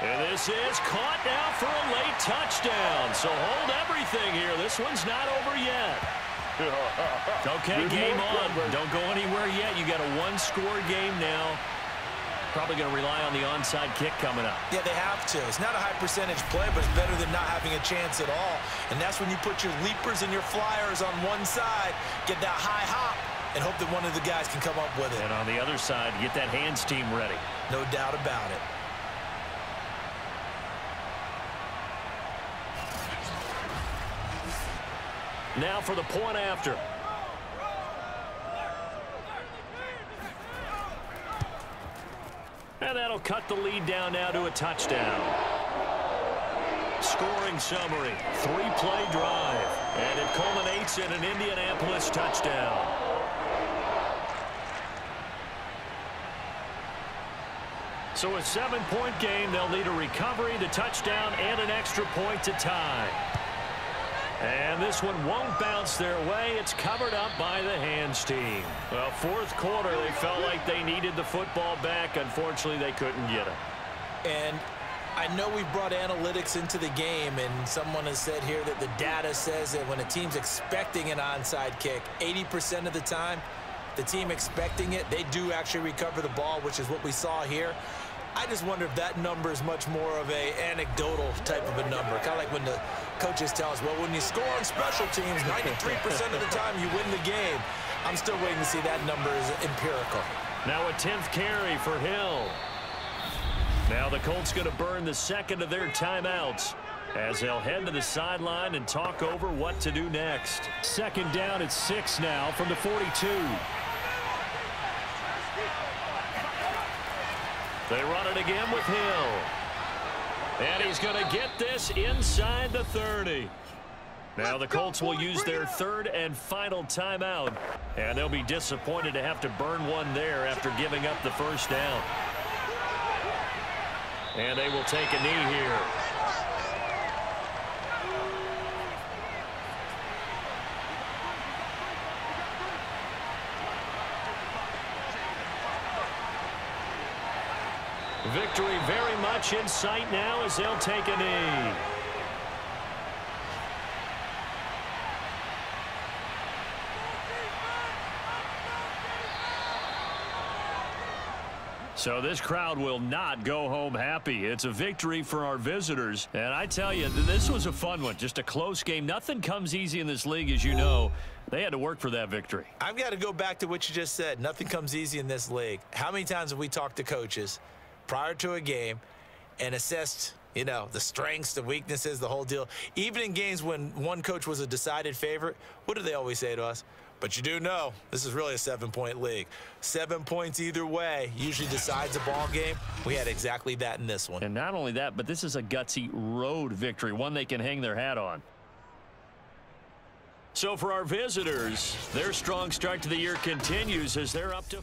And this is caught now for a late touchdown. So hold everything here. This one's not over yet. Okay, game on. Don't go anywhere yet. You got a one-score game now. Probably going to rely on the onside kick coming up. Yeah, they have to. It's not a high-percentage play, but it's better than not having a chance at all. And that's when you put your leapers and your flyers on one side, get that high hop, and hope that one of the guys can come up with it. And on the other side, get that hands team ready. No doubt about it. Now for the point after. And that'll cut the lead down now to a touchdown. Scoring summary, 3-play drive. And it culminates in an Indianapolis touchdown. So a 7-point game. They'll need a recovery, the touchdown, and an extra point to tie. And this one won't bounce their way. It's covered up by the hands team. Well, fourth quarter, they felt like they needed the football back. Unfortunately, they couldn't get it. And I know we brought analytics into the game, and someone has said here that the data says that when a team's expecting an onside kick, 80% of the time, the team expecting it, they do actually recover the ball, which is what we saw here. I just wonder if that number is much more of a anecdotal type of a number. Kind of like when the coaches tell us, well, when you score on special teams, 93% of the time you win the game. I'm still waiting to see that number is empirical. Now a 10th carry for Hill. Now the Colts going to burn the second of their timeouts as they'll head to the sideline and talk over what to do next. Second down at 6 now from the 42. They run it again with Hill. And he's going to get this inside the 30. Now the Colts will use their third and final timeout. And they'll be disappointed to have to burn one there after giving up the first down. And they will take a knee here. Victory very much in sight now as they'll take a knee. So this crowd will not go home happy. It's a victory for our visitors. And I tell you, this was a fun one. Just a close game. Nothing comes easy in this league, as you know. They had to work for that victory. I've got to go back to what you just said. Nothing comes easy in this league. How many times have we talked to coaches prior to a game and assessed, you know, the strengths, the weaknesses, the whole deal? Even in games when one coach was a decided favorite, what do they always say to us? But you do know this is really a 7-point league. 7 points either way usually decides a ball game. We had exactly that in this one. And not only that, but this is a gutsy road victory, one they can hang their hat on. So for our visitors, their strong start to the year continues as they're up to